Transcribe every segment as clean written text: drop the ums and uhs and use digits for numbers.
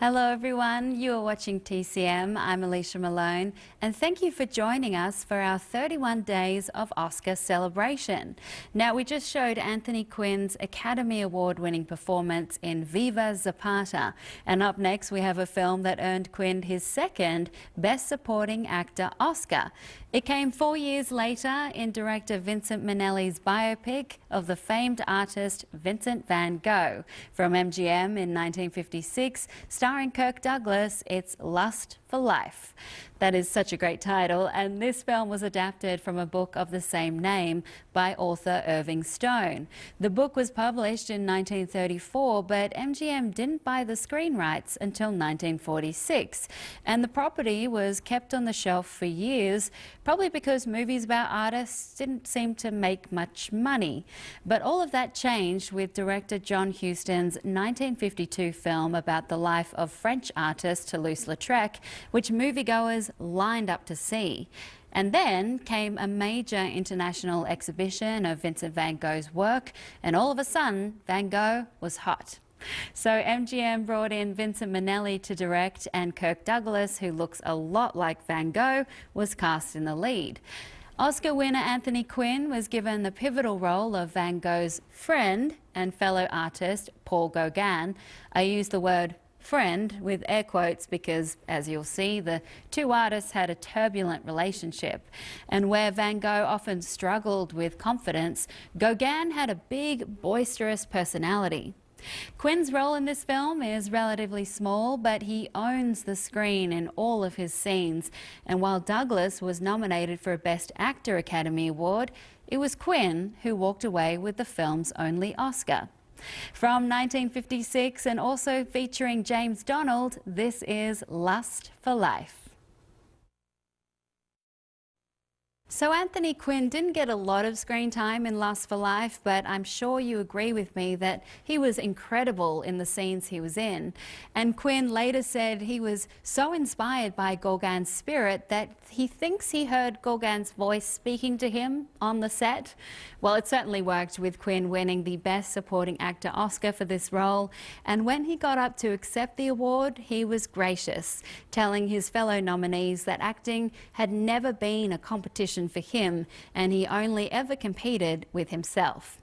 Hello everyone, you are watching TCM. I'm Alicia Malone and thank you for joining us for our 31 days of Oscar celebration. Now we just showed Anthony Quinn's Academy Award winning performance in Viva Zapata, and up next we have a film that earned Quinn his second Best Supporting Actor Oscar. It came 4 years later in director Vincent Minnelli's biopic of the famed artist Vincent van Gogh. From MGM in 1956, starring Kirk Douglas, it's Lust for Life. That is such a great title, and this film was adapted from a book of the same name by author Irving Stone. The book was published in 1934, but MGM didn't buy the screen rights until 1946, and the property was kept on the shelf for years, probably because movies about artists didn't seem to make much money. But all of that changed with director John Huston's 1952 film about the life of French artist Toulouse-Lautrec, which moviegoers lined up to see. And then came a major international exhibition of Vincent van Gogh's work, and all of a sudden, Van Gogh was hot. So MGM brought in Vincent Minnelli to direct, and Kirk Douglas, who looks a lot like Van Gogh, was cast in the lead. Oscar winner Anthony Quinn was given the pivotal role of Van Gogh's friend and fellow artist Paul Gauguin. I use the word friend with air quotes because, as you'll see, the two artists had a turbulent relationship. And where Van Gogh often struggled with confidence, Gauguin had a big, boisterous personality. Quinn's role in this film is relatively small, but he owns the screen in all of his scenes. And while Douglas was nominated for a Best Actor Academy Award, it was Quinn who walked away with the film's only Oscar. From 1956 and also featuring James Donald, this is Lust for Life. So Anthony Quinn didn't get a lot of screen time in Lust for Life, but I'm sure you agree with me that he was incredible in the scenes he was in. And Quinn later said he was so inspired by Gauguin's spirit that he thinks he heard Gauguin's voice speaking to him on the set. Well, it certainly worked, with Quinn winning the Best Supporting Actor Oscar for this role. And when he got up to accept the award, he was gracious, telling his fellow nominees that acting had never been a competition for him, and he only ever competed with himself.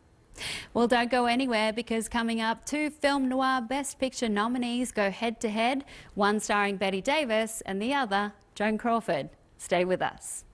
Well, don't go anywhere, because coming up, two film noir Best Picture nominees go head to head, one starring Bette Davis and the other Joan Crawford. Stay with us.